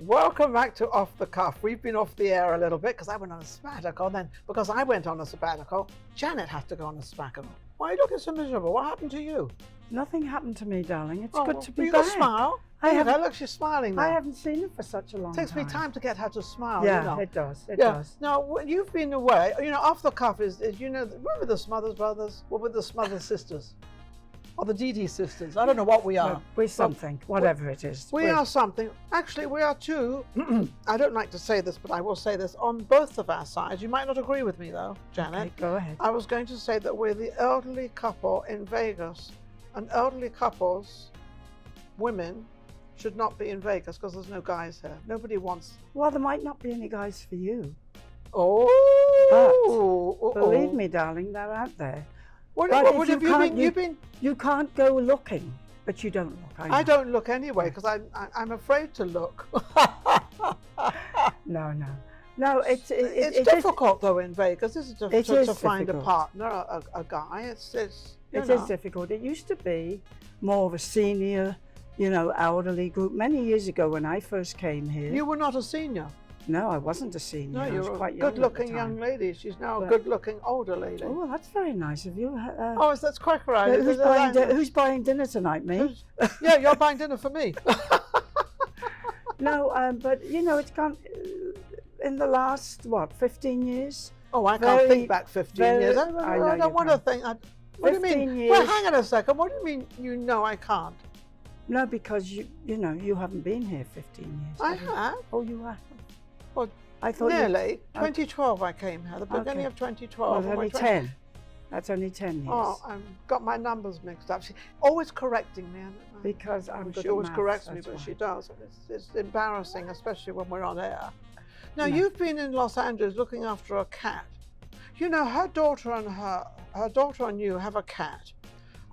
Welcome back to Off the Cuff. We've been off the air a little bit because I went on a sabbatical. Then, because I went on a sabbatical, Janet had to go on a sabbatical. Why are you looking so miserable? What happened to you? Nothing happened to me, darling. It's good to be you back. got a smile. Look, she's smiling now. I haven't seen her for such a long time. It takes me time to get her to smile. Yeah, you know. it does. It does. Now, when you've been away, Off the Cuff is remember the Smothers Brothers? What were the Smothers Sisters? Or the Dee sisters. I don't know what we are. Well, we're something, whatever it is. We are something. Actually, we are two. I don't like to say this, but I will say this on both of our sides. You might not agree with me, though, Janet. Okay, go ahead. I was going to say that we're the elderly couple in Vegas. And elderly couples, women, should not be in Vegas because there's no guys here. Nobody wants... Well, there might not be any guys for you. Oh! But believe me, darling, they're out there. What have you been? You can't go looking, but you don't look. I don't look anyway because I'm afraid to look. No. It's difficult though in Vegas. It's difficult to find difficult. a partner, a guy. It is difficult. It used to be more of a senior, elderly group. Many years ago when I first came here. You were not a senior. No, I wasn't a senior. No, you were quite good-looking young lady. She's now a good-looking older lady. Oh, well, that's very nice of you. That's quite right. Who's buying dinner tonight, me? Yeah, you're buying dinner for me. No, but it's gone in the last 15 years. Oh, I can't think back 15 years. I don't want to think. What do you mean? Years. Well, hang on a second. What do you mean? I can't. No, because you haven't been here 15 years. I have. Oh, you have. Well, I thought nearly. 2012 I came here, the beginning of 2012. Well, only 10. That's only 10 years. Oh, I've got my numbers mixed up. She's always correcting me. Because I'm good She always at maths, corrects me, that's but why. she does. It's embarrassing, especially when we're on air. Now, you've been in Los Angeles looking after a cat. Her daughter and you have a cat.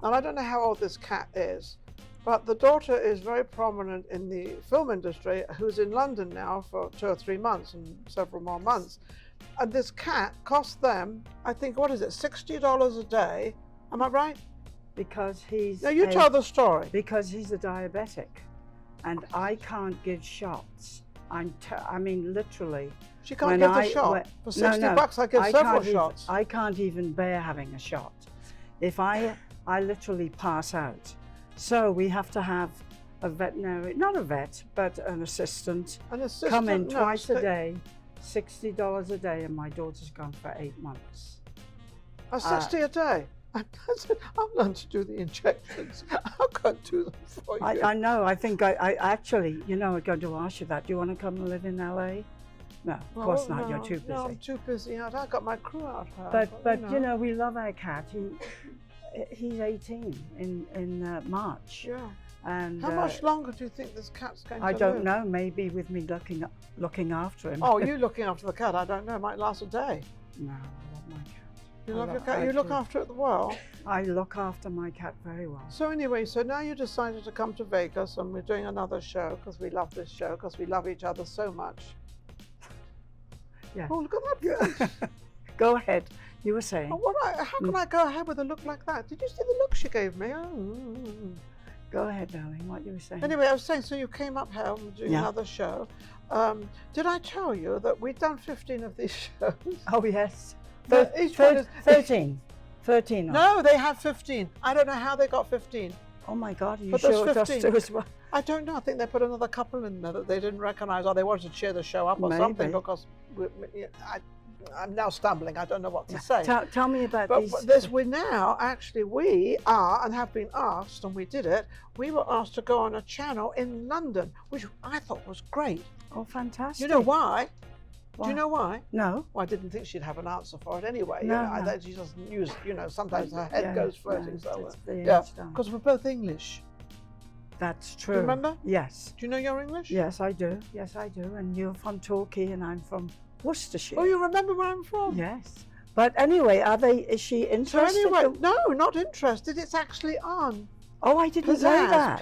And I don't know how old this cat is. But the daughter is very prominent in the film industry, who's in London now for 2 or 3 months and several more months. And this cat cost them, I think, $60 a day? Am I right? Because he's... Now you tell the story. Because he's a diabetic, and I can't give shots. I mean, literally. She can't give the shot. For $60, I give several shots. I can't even bear having a shot. If I literally pass out. So we have to have a veterinary, not a vet, but an assistant come in twice a day, $60 a day, and my daughter's gone for 8 months. 60 a day? I said, I've learned to do the injections. I can't do them for you. I know. I think I actually, I'm going to ask you that. Do you want to come and live in LA? No, of course not. You're too busy. No, I'm too busy. I've got my crew out here. But we love our cat. He's 18 in March. Yeah. And how much longer do you think this cat's going to live? I don't know. Maybe with me looking after him. Oh, you looking after the cat? I don't know. It might last a day. No, I love my cat. You love your cat? You look after it well? I look after my cat very well. So anyway, now you decided to come to Vegas, and we're doing another show because we love this show, because we love each other so much. Yeah. Oh, look at that. Go ahead. You were saying. How can I go ahead with a look like that? Did you see the look she gave me? Go ahead, darling. What you were saying. Anyway, I was saying, so you came up here and doing another show. Did I tell you that we've done 15 of these shows? Oh, yes. Each one is 13. 13. No, they have 15. I don't know how they got 15. Oh my God, are you But sure there's just 15. as well? I don't know. I think they put another couple in there that they didn't recognise, or they wanted to cheer the show up or Maybe. something, because I'm now stumbling. I don't know what to say. Tell me about these. But we are and have been asked, and we did it, we were asked to go on a channel in London, which I thought was great. Oh, fantastic. You know why? Why? Do you know why? No. Well, I didn't think she'd have an answer for it anyway. No, I no. thought she doesn't use, sometimes her head goes floating. Yeah, because we're both English. That's true. Do you remember? Yes. Do you know your English? Yes, I do. Yes, I do. And you're from Torquay and I'm from Worcestershire. Oh, you remember where I'm from? Yes. But anyway, is she interested? So anyway, no, not interested. It's actually on. Oh, I didn't know that.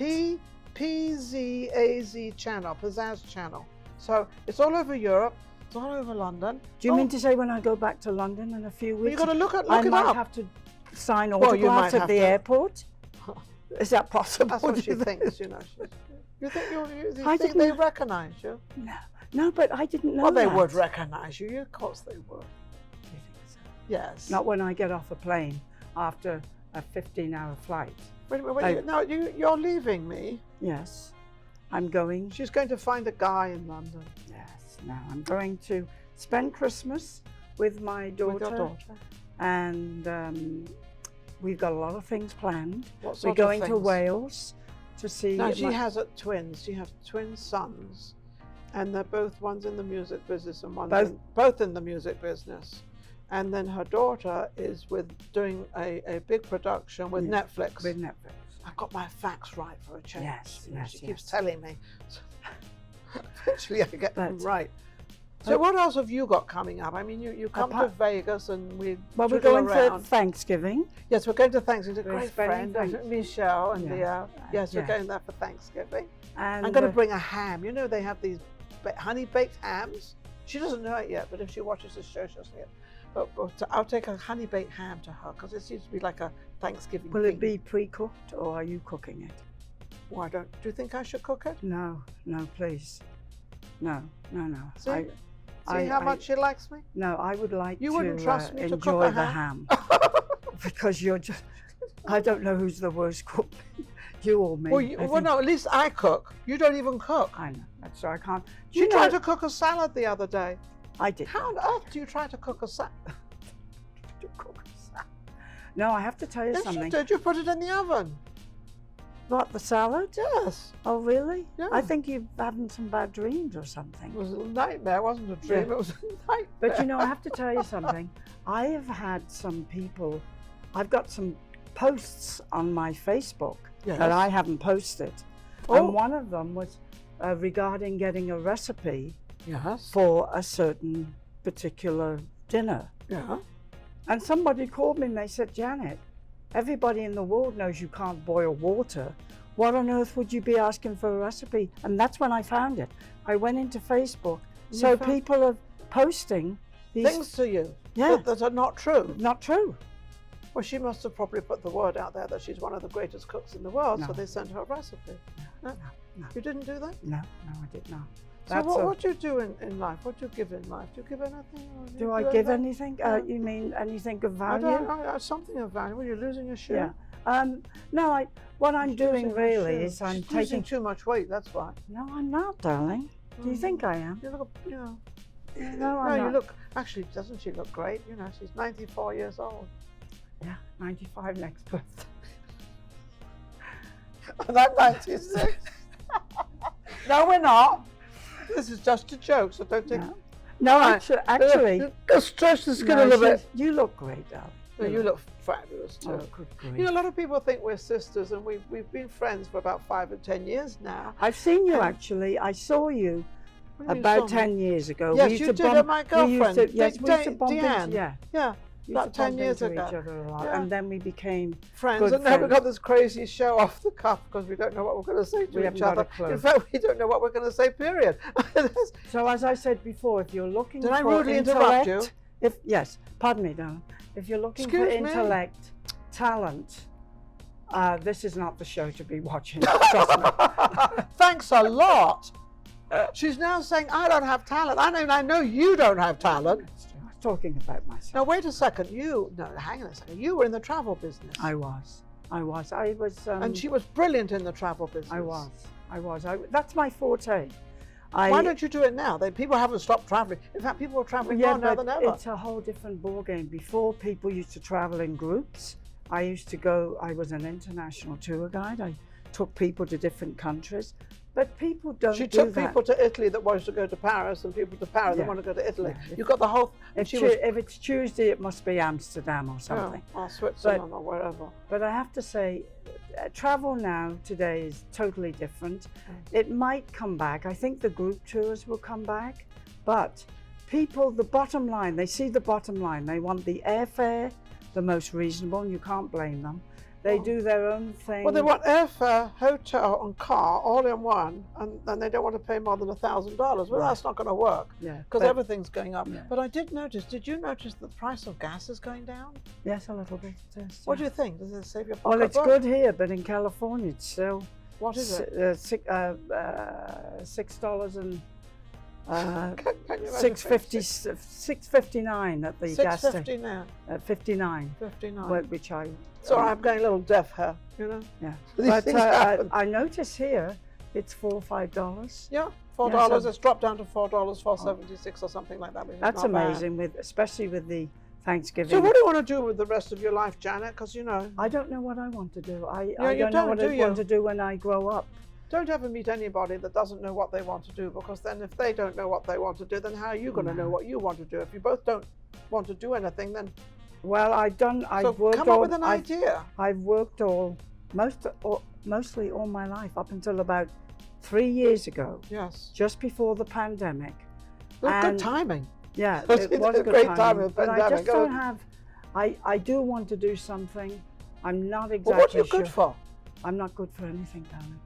PZAZ channel, Pizzazz channel. So it's all over Europe. It's all over London. Do you mean to say when I go back to London in a few weeks, you've got to look it up. I might have to sign autographs at the airport? Is that possible? That's what she thinks, You think they recognise you? No, but I didn't know Well, they that. would recognise you. Of course they would. Do you think so? Yes. Not when I get off a plane after a 15-hour flight. Wait a minute. No, you're leaving me. Yes. I'm going. She's going to find a guy in London. Yes. Now I'm going to spend Christmas with my daughter. With your daughter. And we've got a lot of things planned. What sort We're of going to things? Wales to see. Now she has twins. She has twin sons, and they're one's in the music business and one's both in the music business. And then her daughter is doing a big production with Netflix. With Netflix. I've got my facts right for a change. Yes, she keeps telling me. So eventually I get them right. So But what else have you got coming up? I mean, you come to Vegas and we're going around. for Thanksgiving. Yes, we're going to Thanksgiving. We're It's a great friend, Michelle and yes, we're going there for Thanksgiving. And I'm going to bring a ham. You know they have these honey baked hams. She doesn't know it yet, but if she watches this show, she'll see it. But I'll take a honey baked ham to her because it seems to be like a Thanksgiving. Will it be pre-cooked or are you cooking it? Why do you think I should cook it? No, please. No. See how much she likes me? No, I would like you wouldn't trust me to cook enjoy a the ham? Because you're just, I don't know who's the worst cook, you or me. Well, no, at least I cook. You don't even cook. I know, that's why I can't. You tried to cook a salad the other day. I did. How on earth do you try to cook a salad? No, I have to tell you something. Yes, you did. You put it in the oven. What, the salad? Yes. Oh, really? Yeah. I think you're having some bad dreams or something. It was a nightmare. It wasn't a dream. Yeah. It was a nightmare. But you know, I have to tell you something. I have had some people, I've got some posts on my Facebook that I haven't posted. Oh. And one of them was regarding getting a recipe for a certain particular dinner. Yeah. And somebody called me and they said, Janet, everybody in the world knows you can't boil water. What on earth would you be asking for a recipe? And that's when I found it. I went into Facebook. So people are posting these things to you that are not true. Not true. Well, she must have probably put the word out there that she's one of the greatest cooks in the world, so they sent her a recipe. No. You didn't do that? No, I did not. So what do you do in life? What do you give in life? Do you give anything? Do I give anything? You mean anything of value? Something of value. Well, you're losing your shoe. Yeah. No, what I'm doing really is I'm taking too much weight. That's why. No, I'm not, darling. Do you think I am? You look, No, I'm no, not. you look. Actually, doesn't she look great? You know, she's 94 years old. Yeah, 95 next birthday. And I'm 96. No, we're not. This is just a joke, so don't think. No, actually. Just stretch the skin a little bit. You look great, darling. No, you look fabulous too. Oh, good grief. You know, a lot of people think we're sisters, and we've been friends for about 5 or 10 years now. I've seen you actually. I saw you about 10 years ago. Yes, you did at my girlfriend. Yes, we used to bump into, yeah. About 10 years ago. Each other a lot. And then we became friends. And now we've got this crazy show off the cuff because we don't know what we're going to say to each other. In fact, we don't know what we're going to say, period. So as I said before, if you're looking Did I for rudely interrupt you? Yes, pardon me, darling. If you're looking for intellect, talent, this is not the show to be watching. Trust me. Thanks a lot. She's now saying I don't have talent. I know you don't have talent. Talking about myself. Now wait a second. Hang on a second. You were in the travel business. I was. And she was brilliant in the travel business. I was. That's my forte. Why don't you do it now? People haven't stopped traveling. In fact, people are traveling more now than ever. It's a whole different ballgame. Before, people used to travel in groups. I was an international tour guide. I took people to different countries. But people don't do that. She took people to Italy that wanted to go to Paris, and people to Paris that want to go to Italy. Yeah. You got the whole. If it's Tuesday, it must be Amsterdam or something. Or Switzerland or wherever. But I have to say, travel now today is totally different. It might come back. I think the group tours will come back. But people, the bottom line, they see the bottom line. They want the airfare, the most reasonable, and you can't blame them. They do their own thing. Well, they want airfare, hotel, and car all in one, and they don't want to pay more than $1,000. Well, that's not going to work because everything's going up. Yeah. But I did notice. Did you notice the price of gas is going down? Yes, a little bit. What do you think? Does it save your pocket? Well, it's good here, but in California, it's still What is it? $6 and $6.59 at the gas station. $6.59. 59. Which I. Sorry, I'm getting a little deaf here. You know. Yeah. These things happen. I notice here it's $4 or $5. Yeah, $4. Yeah, so it's dropped down to $4, $4.76 or something like that. That's amazing, especially with the Thanksgiving. So what do you want to do with the rest of your life, Janet? Because I don't know what I want to do. I you don't know what do I want to do when I grow up. Don't ever meet anybody that doesn't know what they want to do, because then if they don't know what they want to do, then how are you going to know what you want to do? If you both don't want to do anything, then... Well, I've worked come up with an idea. I've worked mostly all my life up until about 3 years ago. Yes. Just before the pandemic. Good timing. Yeah, it was a great timing. But I just don't have... I do want to do something. I'm not exactly what are you sure. good for? I'm not good for anything, darling.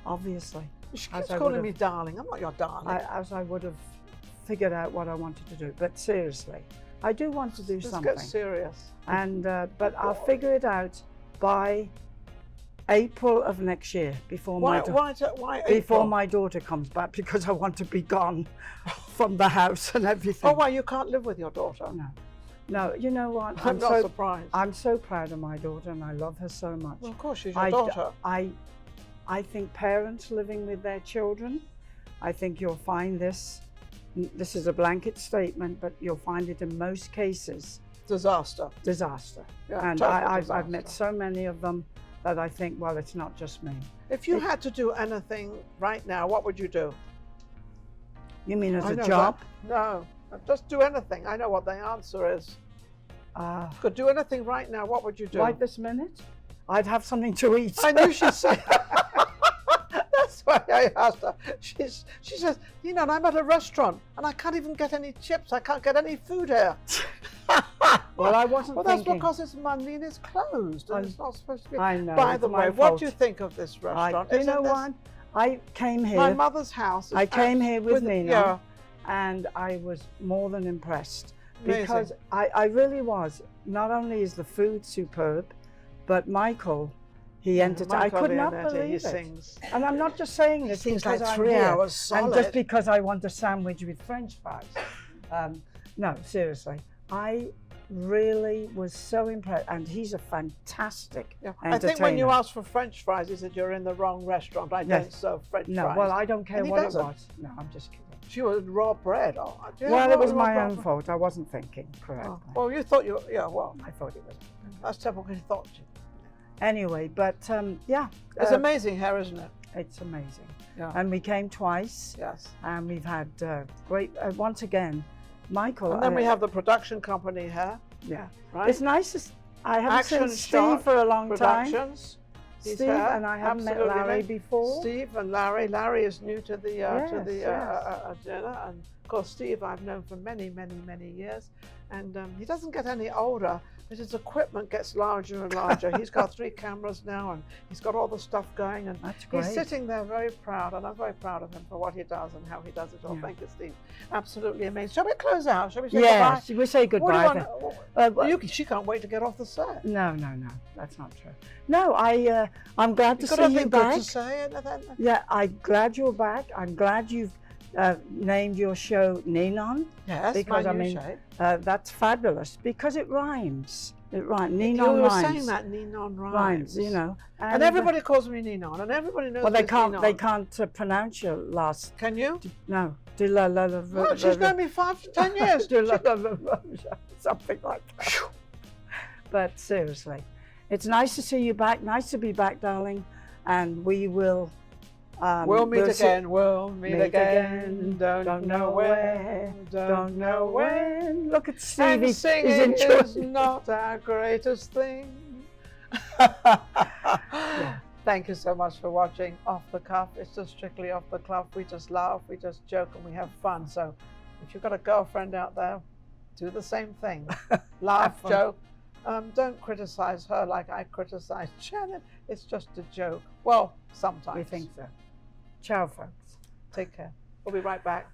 Obviously. She keeps calling me darling. I'm not your darling. As I would have figured out what I wanted to do. But seriously, I do want to do something. Let's get serious. And but I'll figure it out by April of next year, before why April? My daughter comes back, because I want to be gone from the house and everything. Oh, why you can't live with your daughter? No, you know what? I'm not surprised. I'm so proud of my daughter, and I love her so much. Well, of course, she's your daughter. I think parents living with their children, I think you'll find this is a blanket statement, but you'll find it in most cases. Disaster. Yeah, and I've met so many of them that I think, well, it's not just me. If you had to do anything right now, what would you do? You mean as a job? No, just do anything. I know what the answer is. Could do anything right now, what would you do? Right this minute? I'd have something to eat. I knew she'd say That's why I asked her. She says, I'm at a restaurant and I can't even get any chips. I can't get any food here. Well, I wasn't Well, thinking. that's because it's Monday and it's closed and it's not supposed to be. I know. By the way, what do you think of this restaurant? You know what? I came here. My mother's house. I came here with Nina, and I was more than impressed. Amazing. Because I really was. Not only is the food superb, but Michael, he entertained. I could not believe it. Sings. And I'm not just saying this He sings because like I'm 3 here, hours solid. and just because I want a sandwich with French fries. No, seriously, I really was so impressed, and he's a fantastic entertainer. I think when you asked for French fries, he said you're in the wrong restaurant. I don't serve French fries. No, well, I don't care what it was. No, I'm just kidding. She was raw bread. Well, it was my own fault. I wasn't thinking correctly. Well, you thought you, I thought it was. That's typical. You thought. Anyway, but it's amazing here, isn't it? It's amazing. Yeah. And we came twice. Yes. And we've had great. Once again, Michael. And then we have the production company here. Yeah. Right. It's nice to. I haven't seen Steve for a long time. Steve and I haven't met Larry before. Steve and Larry. Larry is new to the dinner, and of course Steve I've known for many, many, many years, and he doesn't get any older, but his equipment gets larger and larger. He's got 3 cameras now, and he's got all the stuff going, and that's great. He's sitting there very proud, and I'm very proud of him for what he does and how he does it all. Yeah. Thank you, Steve. Absolutely amazing. Shall we close out? Shall we say goodbye? We say goodbye. She can't wait to get off the set. No, that's not true. No, I'm glad to see you back. Good to say anything? Yeah, I'm glad you're back. I'm glad you've named your show Ninon. Yes, because my new show. That's fabulous because it rhymes. It rhymes. Ninon rhymes. You were rhymes. saying that Ninon rhymes. You know. And everybody calls me Ninon, and everybody knows. Well, they can't pronounce your last. Can you? No. Well, she's known me 5 to 10 years. Something like that. But seriously, it's nice to see you back. Nice to be back, darling. And we will. We'll meet again. We'll meet again. Don't know where. Don't know when. Look at Stevie. And singing is not our greatest thing. Thank you so much for watching Off the Cuff. It's just strictly off the cuff. We just laugh, we just joke, and we have fun. So if you've got a girlfriend out there, do the same thing. Laugh, joke. Don't criticize her like I criticized Janet. It's just a joke. Well, sometimes. We think so. Ciao, folks. Take care. We'll be right back.